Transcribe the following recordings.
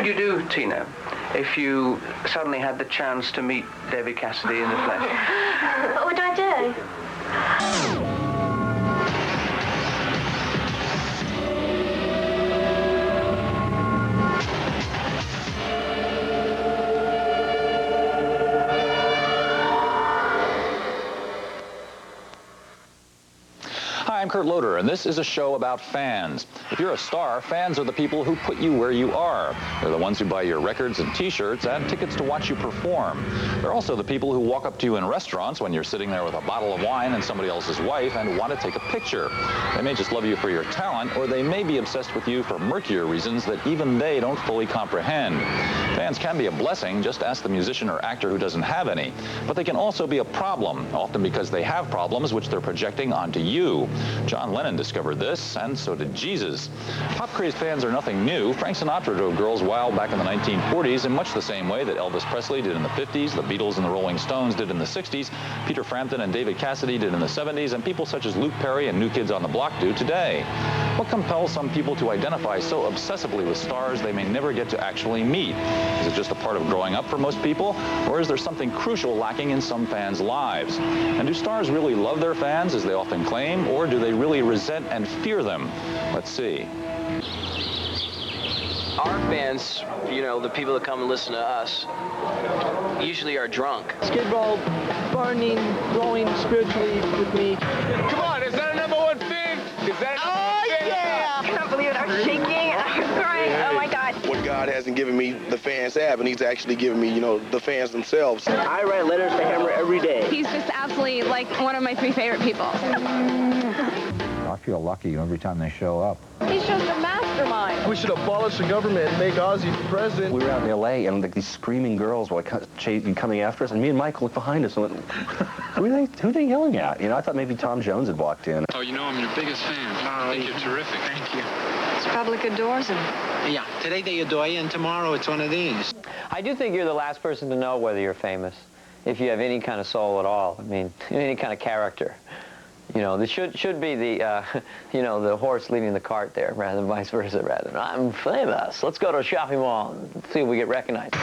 would you do, Tina, if you suddenly had the chance to meet David Cassidy in the flesh? What would I do? Hi, I'm Kurt Loder, and this is a show about fans. If you're a star, fans are the people who put you where you are. They're the ones who buy your records and T-shirts and tickets to watch you perform. They're also the people who walk up to you in restaurants when you're sitting there with a bottle of wine and somebody else's wife and want to take a picture. They may just love you for your talent, or they may be obsessed with you for murkier reasons that even they don't fully comprehend. Fans can be a blessing, just ask the musician or actor who doesn't have any. But they can also be a problem, often because they have problems which they're projecting onto you. John Lennon discovered this, and so did Jesus. Pop-crazed fans are nothing new. Frank Sinatra drove girls wild back in the 1940s in much the same way that Elvis Presley did in the 50s, the Beatles and the Rolling Stones did in the 60s, Peter Frampton and David Cassidy did in the 70s, and people such as Luke Perry and New Kids on the Block do today. What compels some people to identify so obsessively with stars they may never get to actually meet? Is it just a part of growing up for most people, or is there something crucial lacking in some fans' lives? And do stars really love their fans, as they often claim, or do they really resent and fear them? Let's see. Our fans, you know, the people that come and listen to us, usually are drunk. Skid Row, burning, growing spiritually with me. Come on, is that a #1 thing? Is that a #1 thing? Yeah! I can't believe it. I'm shaking. I'm crying. Oh my God. What God hasn't given me, the fans have, and He's actually given me, you know, the fans themselves. I write letters to Hammer every day. He's just absolutely like one of my 3 favorite people. I feel lucky every time they show up. He's just a mastermind. We should abolish the government and make Ozzy president. We were out in L.A. and like these screaming girls were like coming after us, and me and Mike looked behind us and went, who are they yelling at? You know, I thought maybe Tom Jones had walked in. Oh, you know, I'm your biggest fan. I think you're terrific. Thank you. This public adores him. Yeah, today they adore you, and tomorrow it's one of these. I do think you're the last person to know whether you're famous, if you have any kind of soul at all. I mean, any kind of character. You know, there should be the, you know, the horse leading the cart there, rather than vice versa, rather than, I'm famous. Let's go to a shopping mall and see if we get recognized.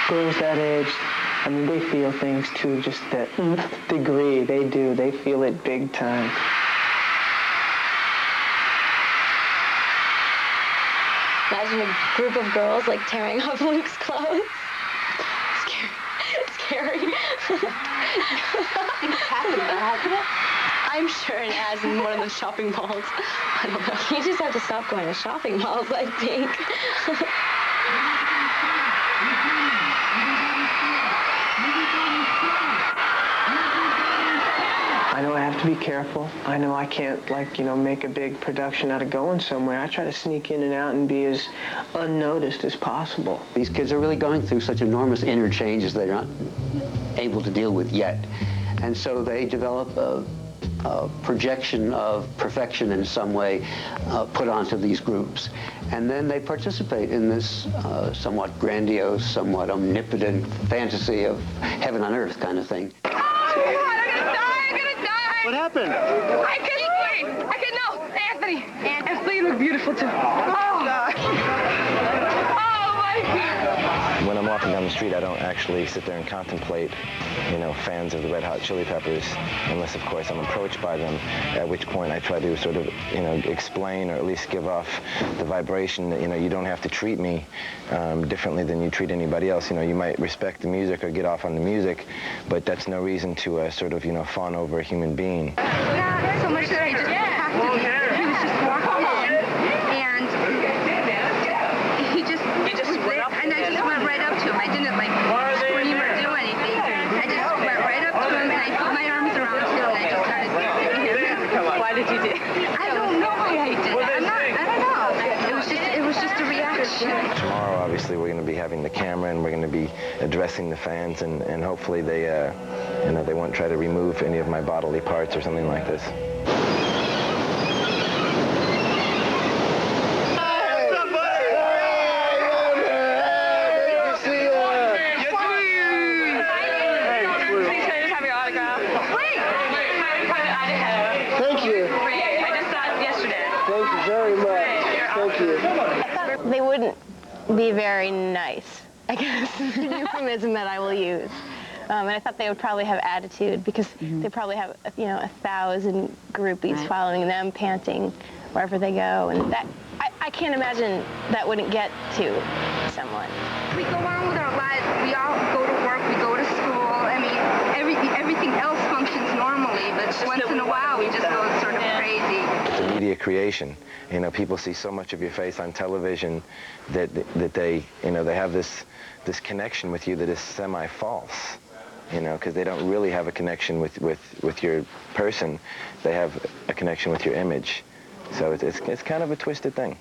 Girls that age, I mean, they feel things to just that degree. They do. They feel it big time. Imagine a group of girls like tearing off Luke's clothes. Scary. I'm sure it has in one of the shopping malls. I don't know. You just have to stop going to shopping malls, I think. I know I have to be careful. I know I can't, like, you know, make a big production out of going somewhere. I try to sneak in and out and be as unnoticed as possible. These kids are really going through such enormous inner changes they're not able to deal with yet. And so they develop a projection of perfection in some way put onto these groups. And then they participate in this somewhat grandiose, somewhat omnipotent fantasy of heaven on earth kind of thing. What happened? I couldn't wait. No, Anthony. Anthony looked beautiful too. Oh my God. When I'm walking down the street, I don't actually sit there and contemplate, you know, fans of the Red Hot Chili Peppers, unless, of course, I'm approached by them, at which point I try to sort of, you know, explain or at least give off the vibration that, you know, you don't have to treat me differently than you treat anybody else. You know, you might respect the music or get off on the music, but that's no reason to sort of, you know, fawn over a human being. Yeah, so much that I just have to do. He was just walking in, and he just went up, and I just went right up to him. I didn't like scream or do anything. I just went right up to him, and I put my arms around him, and I just started kissing him. Why did you do it? I don't know why I did it. I don't know. It was just a reaction. Tomorrow, obviously, we're going to be having the camera, and we're going to be addressing the fans, and hopefully they, you know, they won't try to remove any of my bodily parts or something like this. be very nice, I guess, is the euphemism that I will use. And I thought they would probably have attitude because they probably have, 1,000 groupies following them, panting wherever they go. And that, I can't imagine that wouldn't get to someone. We go on with our lives. We all go to work. We go to school. I mean, everything else functions normally, but once in a while we just go sort of crazy. It's a media creation. You know, people see so much of your face on television that they, they have this connection with you that is semi-false. Because they don't really have a connection with your person. They have a connection with your image. So it's kind of a twisted thing.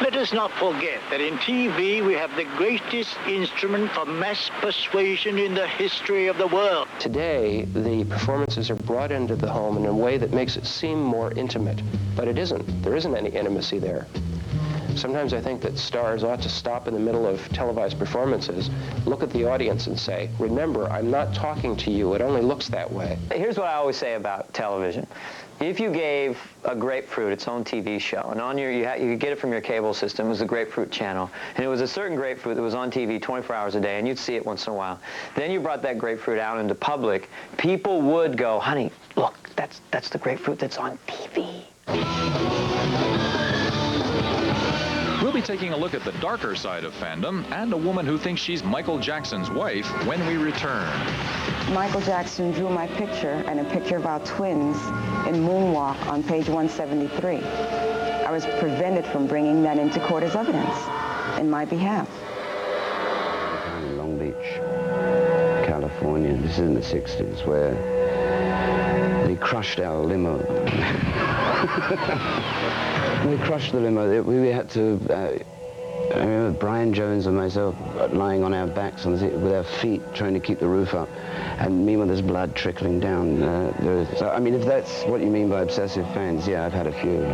Let us not forget that in TV we have the greatest instrument for mass persuasion in the history of the world. Today, the performances are brought into the home in a way that makes it seem more intimate, but it isn't. There isn't any intimacy there. Sometimes I think that stars ought to stop in the middle of televised performances, look at the audience and say, remember, I'm not talking to you, it only looks that way. Here's what I always say about television. If you gave a grapefruit its own TV show, and on you could get it from your cable system, it was the Grapefruit Channel, and it was a certain grapefruit that was on TV 24 hours a day, and you'd see it once in a while. Then you brought that grapefruit out into public, people would go, honey, look, that's the grapefruit that's on TV. We'll be taking a look at the darker side of fandom and a woman who thinks she's Michael Jackson's wife when we return. Michael Jackson drew my picture and a picture of our twins in Moonwalk on page 173. I was prevented from bringing that into court as evidence in my behalf. In Long Beach, California, this is in the 60s, where they crushed our limo. They crushed the limo. We had to, I remember Brian Jones and myself lying on our backs with our feet trying to keep the roof up, and meanwhile there's blood trickling down. So, I mean, if that's what you mean by obsessive fans, yeah, I've had a few.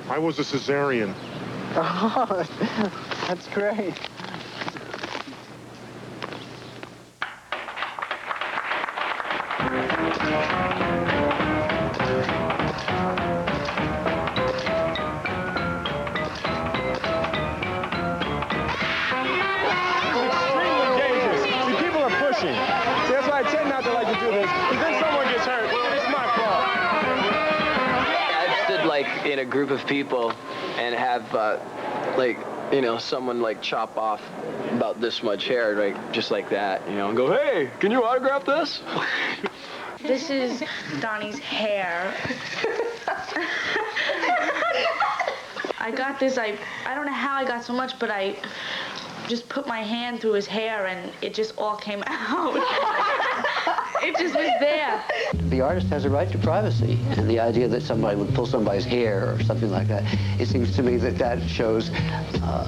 I was a cesarean. Oh, that's great. Extremely dangerous. See, people are pushing. See, that's why I tend not to like to do this. Because then someone gets hurt. It's my fault. I've stood like in a group of people and have someone like chop off about this much hair, like just like that, and go, hey, can you autograph this? This is Donnie's hair. I got this, I don't know how I got so much, but I just put my hand through his hair and it just all came out. It just was there. The artist has a right to privacy, and the idea that somebody would pull somebody's hair or something like that, it seems to me that that shows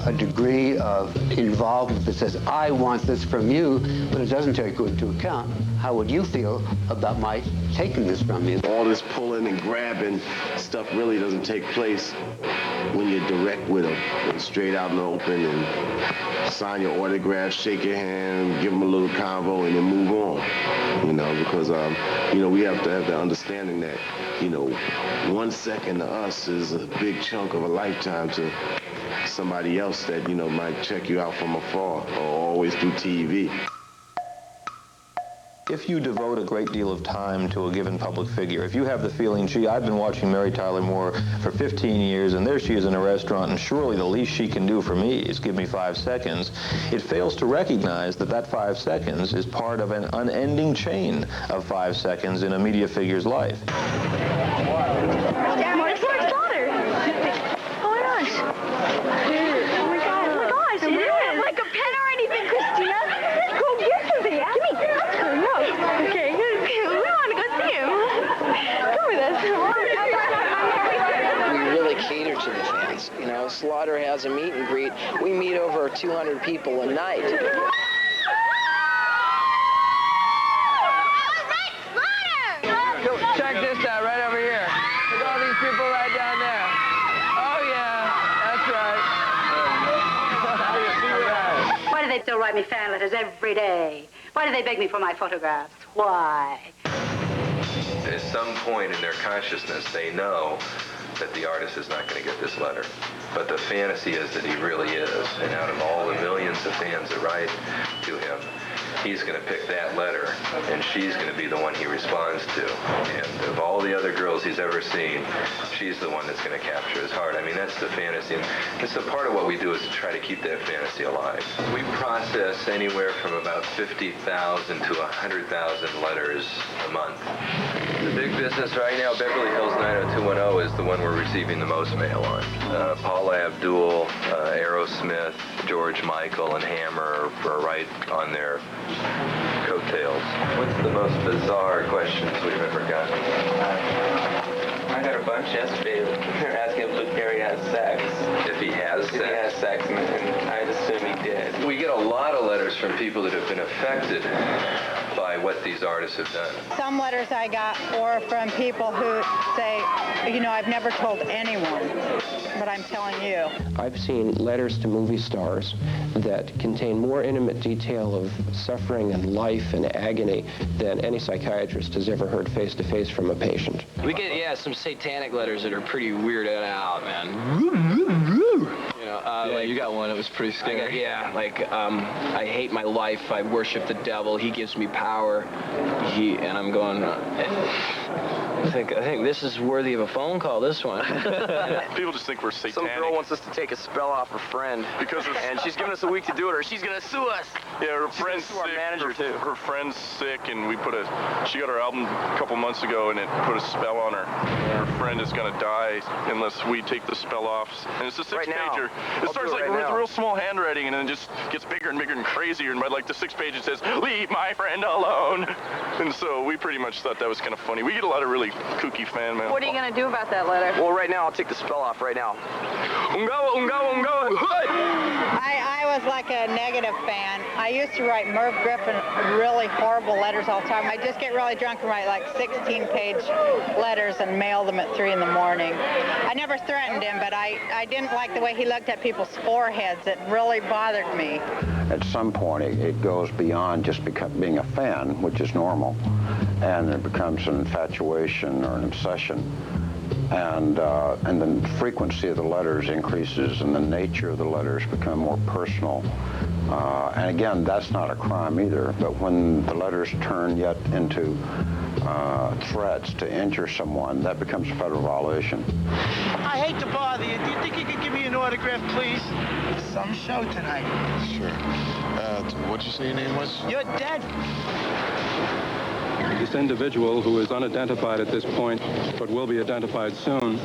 a degree of involvement that says, I want this from you, but it doesn't take into account how would you feel about my taking this from you. All this pulling and grabbing stuff really doesn't take place when you're direct with them, and straight out in the open, and sign your autograph, shake your hand, give them a little convo, and then move on. Because we have to have the understanding that 1 second to us is a big chunk of a lifetime to somebody else that might check you out from afar or always through TV. If you devote a great deal of time to a given public figure, if you have the feeling, gee, I've been watching Mary Tyler Moore for 15 years, and there she is in a restaurant, and surely the least she can do for me is give me 5 seconds, it fails to recognize that that 5 seconds is part of an unending chain of 5 seconds in a media figure's life. It's George's daughter. Oh my gosh. Oh my gosh. Oh my gosh. It is. Like a pen or anything, Christina. Go get something. Give me. No. Okay. We want to go see him. Come with us. We really cater to the fans. Slaughter has a meet and greet. We meet over 200 people a night. Check this out right over here. Look at all these people right down there. Oh, yeah, that's right. Why do they still write me fan letters every day? Why do they beg me for my photographs? Why? At some point in their consciousness, they know that the artist is not going to get this letter. But the fantasy is that he really is. And out of all the millions of fans that write to him, he's going to pick that letter, and she's going to be the one he responds to. And of all the other girls he's ever seen, she's the one that's going to capture his heart. I mean, that's the fantasy. And it's a part of what we do is to try to keep that fantasy alive. We process anywhere from about 50,000 to 100,000 letters a month. The big business right now, Beverly Hills 90210, is the one we're receiving the most mail on. Paula Abdul, Aerosmith, George Michael, and Hammer are right on their coattails. What's the most bizarre questions we've ever gotten? I got a bunch yesterday. They're asking if Gary has sex. If he has sex? If he has sex, and I assume he did. We get a lot of letters from people that have been affected by what these artists have done. Some letters I got were from people who say, you know, I've never told anyone, but I'm telling you. I've seen letters to movie stars that contain more intimate detail of suffering and life and agony than any psychiatrist has ever heard face-to-face from a patient. We get, some satanic letters that are pretty weirded out, man. You know, like, you got one that was pretty scary. I hate my life. I worship the devil. He gives me power. And I'm going, I think this is worthy of a phone call, this one. People just think we're satanic. Some girl wants us to take a spell off her friend. And she's giving us a week to do it, or she's going to sue us. Yeah, her friend's sick. Our manager, too. Her friend's sick, and she got her album a couple months ago, and it put a spell on her. Her friend is going to die unless we take the spell off. And it's a six-pager. It starts like with real small handwriting, and then it just gets bigger and bigger and crazier. And by like the sixth page, it says, "Leave my friend alone." And so we pretty much thought that was kind of funny. We get a lot of really kooky fan mail. What are you going to do about that letter? Well, right now, I'll take the spell off right now. I was like a negative fan. I used to write Merv Griffin really horrible letters all the time. I just get really drunk and write like 16-page letters and mail them at 3 in the morning. I never threatened him, but I didn't like the way he looked at people's foreheads. It really bothered me. At some point, it goes beyond just being a fan, which is normal, and it becomes an infatuation or an obsession. And the frequency of the letters increases, and the nature of the letters become more personal. And again, that's not a crime either, but when the letters turn yet into threats to injure someone, that becomes a federal violation. I hate to bother you. Do you think you could give me an autograph, please? Some show tonight. Sure. What'd you say your name was? You're dead. This individual, who is unidentified at this point, but will be identified soon,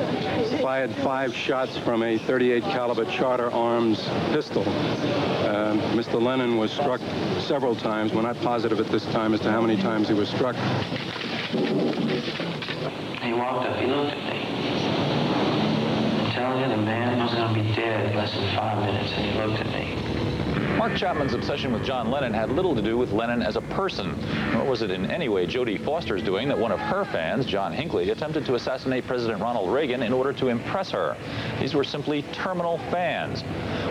fired 5 shots from a .38 caliber Charter Arms pistol. Mr. Lennon was struck several times. We're not positive at this time as to how many times he was struck. He walked up, he looked at me. I'm telling you, the man was going to be dead in less than 5 minutes, and he looked at me. Mark Chapman's obsession with John Lennon had little to do with Lennon as a person, nor was it in any way Jodie Foster's doing that one of her fans, John Hinckley, attempted to assassinate President Ronald Reagan in order to impress her. These were simply terminal fans.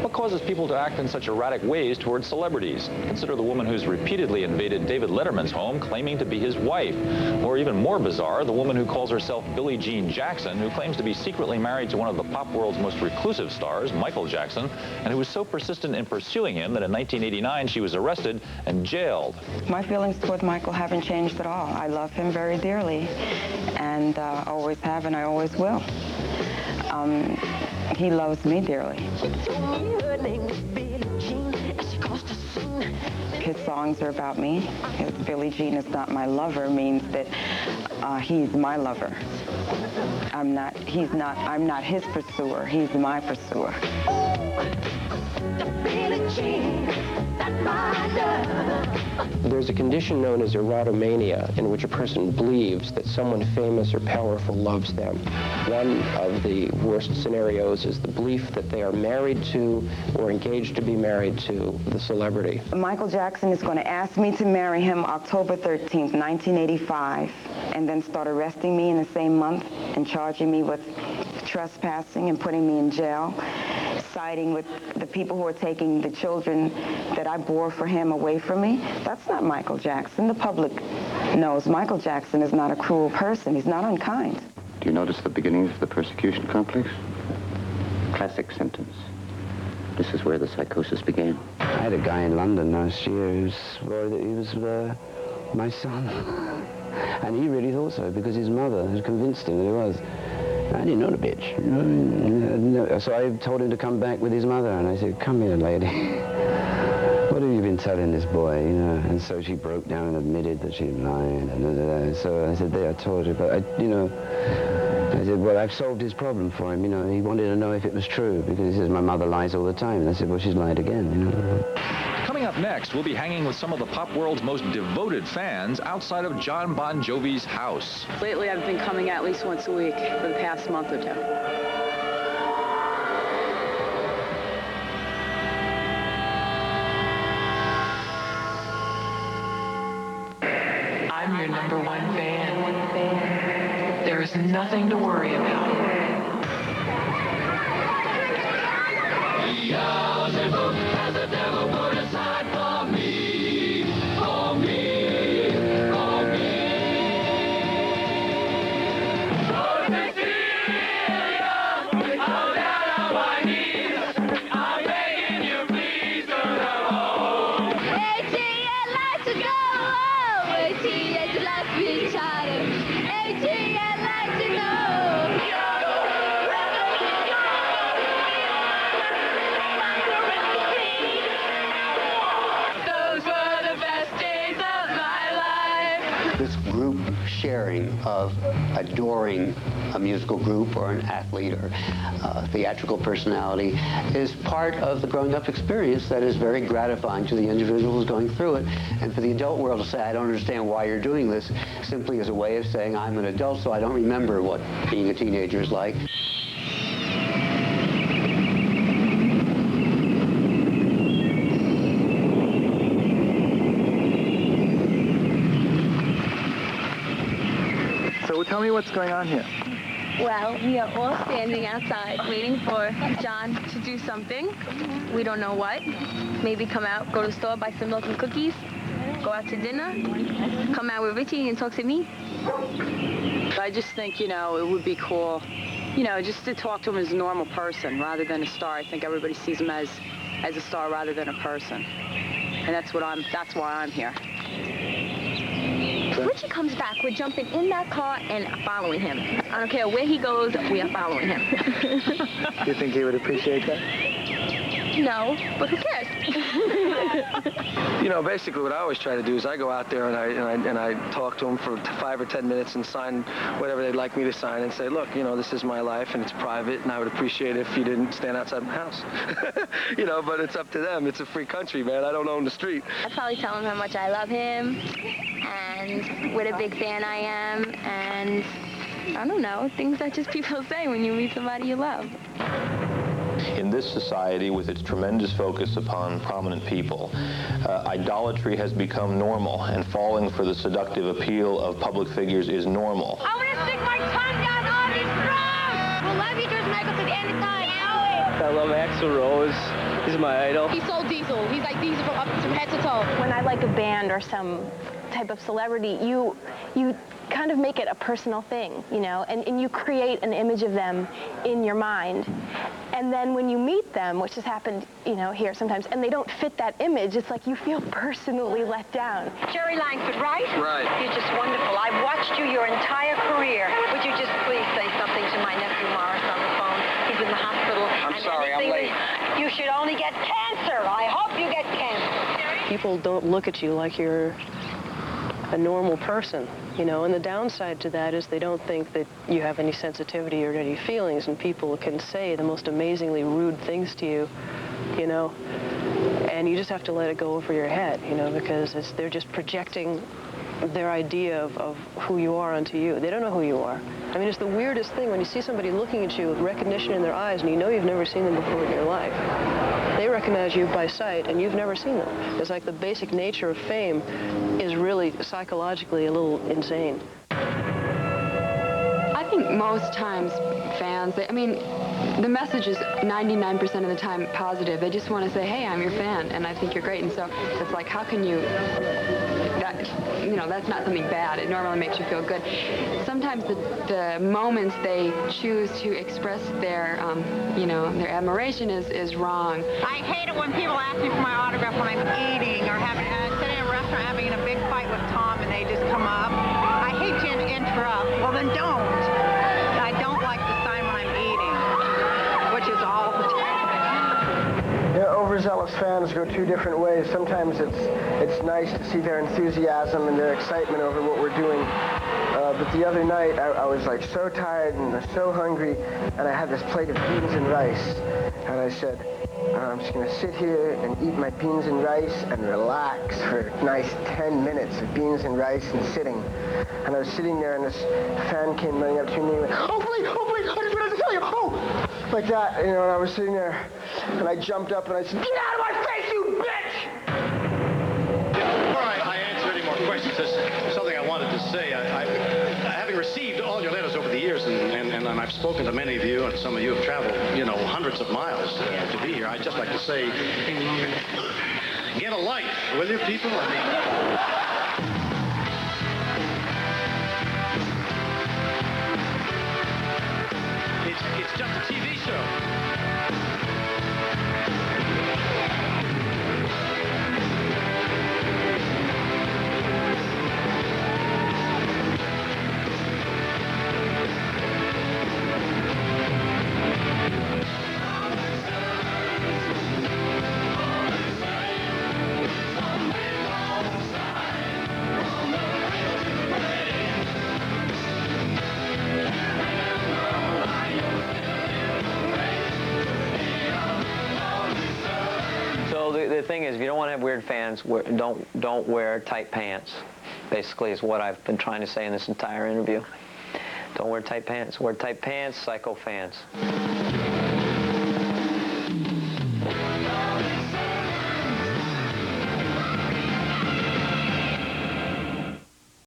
What causes people to act in such erratic ways towards celebrities? Consider the woman who's repeatedly invaded David Letterman's home claiming to be his wife. Or even more bizarre, the woman who calls herself Billie Jean Jackson, who claims to be secretly married to one of the pop world's most reclusive stars, Michael Jackson, and who was so persistent in pursuing him that in 1989 she was arrested and jailed. My feelings toward Michael haven't changed at all. I love him very dearly, and always have, and I always will. He loves me dearly. His songs are about me. His Billie Jean is not my lover means that he's my lover. I'm not his pursuer. He's my pursuer. There's a condition known as erotomania in which a person believes that someone famous or powerful loves them. One of the worst scenarios is the belief that they are married to or engaged to be married to the celebrity. Michael Jackson is going to ask me to marry him October 13th, 1985, and then start arresting me in the same month and charging me with trespassing and putting me in jail, siding with the people who are taking the children that I bore for him away from me. That's not Michael Jackson. The public knows Michael Jackson is not a cruel person. He's not unkind. Do you notice the beginnings of the persecution complex? Classic symptoms. This is where the psychosis began. I had a guy in London last year who swore that he was my son. And he really thought so because his mother had convinced him that he was. And he's not a bitch. So I told him to come back with his mother, and I said, "Come here, lady. What have you been telling this boy?" And so she broke down and admitted that she'd lied. And so I said, "There, I told you." But I said, "Well, I've solved his problem for him." He wanted to know if it was true because he says my mother lies all the time. And I said, "Well, she's lied again." Coming up next, we'll be hanging with some of the pop world's most devoted fans outside of John Bon Jovi's house. Lately, I've been coming at least once a week for the past month or two. I'm your #1 fan. There is nothing to worry about. Beelzebub has the devil put aside for me, for me, for me. Oh, Cecilia, I'm down on my knees. I'm begging you, please don't come home. AT, I'd like to go home. AT, I'd like to be tired. AT, I'd like to know. This group sharing of adoring a musical group or an athlete or a theatrical personality is part of the growing up experience that is very gratifying to the individual who's going through it. And for the adult world to say, "I don't understand why you're doing this," simply as a way of saying, "I'm an adult, so I don't remember what being a teenager is like." So tell me what's going on here. Well, we are all standing outside waiting for John to do something. We don't know what. Maybe come out, go to the store, buy some milk and cookies, go out to dinner, come out with Richie and talk to me. I just think, it would be cool, just to talk to him as a normal person rather than a star. I think everybody sees him as a star rather than a person. And that's why I'm here. Richie comes back, we're jumping in that car and following him. I don't care where he goes, we are following him. Do you think he would appreciate that? No, but who cares? Basically what I always try to do is I go out there and I talk to them for 5 or 10 minutes and sign whatever they'd like me to sign and say, "Look, this is my life and it's private and I would appreciate it if you didn't stand outside my house." But it's up to them. It's a free country, man. I don't own the street. I'd probably tell him how much I love him and what a big fan I am, and I don't know, things that just people say when you meet somebody you love. In this society, with its tremendous focus upon prominent people, idolatry has become normal, and falling for the seductive appeal of public figures is normal. I want to stick my tongue down all these throats. We'll love you, George Michael, to the end of time. I love Axl Rose. He's my idol. He's so Diesel. He's like Diesel from head to toe. When I like a band or some type of celebrity, you kind of make it a personal thing, and you create an image of them in your mind. And then when you meet them, which has happened, here sometimes, and they don't fit that image, it's like you feel personally let down. Jerry Langford, right? Right. You're just wonderful. I've watched you your entire career. Would you just please say something to my nephew Morris on the phone? He's in the hospital. I'm sorry, I'm late. You should only get cancer. I hope you get cancer. People don't look at you like you're a normal person, and the downside to that is they don't think that you have any sensitivity or any feelings, and people can say the most amazingly rude things to you, and you just have to let it go over your head, because they're just projecting their idea of who you are onto you. They don't know who you are. I mean, it's the weirdest thing when you see somebody looking at you with recognition in their eyes and you know you've never seen them before in your life. They recognize you by sight and you've never seen them. It's like the basic nature of fame is really psychologically a little insane. think most times fans, I mean, the message is 99% of the time positive. They just want to say, hey, I'm your fan, and I think you're great. And so it's like, how can you, that's not something bad. It normally makes you feel good. Sometimes the moments they choose to express their, their admiration is wrong. I hate it when people ask me for my autograph when I'm eating or sitting in a restaurant having a big fight with Tom and they just come up. I hate to interrupt. Well, then don't. I don't like to sign when I'm eating, which is all the time. Yeah, overzealous fans go two different ways. Sometimes it's nice to see their enthusiasm and their excitement over what we're doing. But the other night, I was like so tired and so hungry, and I had this plate of beans and rice. And I said, I'm just going to sit here and eat my beans and rice and relax for a nice 10 minutes of beans and rice and sitting. And I was sitting there, and this fan came running up to me and went, oh, please, I just wanted to tell you, oh! Like that, and I was sitting there, and I jumped up and I said, get out of my face, you bitch! Before I answer any more questions, there's something I wanted to say. Having received all your letters over the years, and I've spoken to many of you, and some of you have traveled, hundreds of miles to be here, I'd just like to say, get a life, will you, people? It's just a TV show. The thing is, if you don't want to have weird fans, don't wear tight pants. Basically, is what I've been trying to say in this entire interview. Don't wear tight pants. Wear tight pants, psycho fans.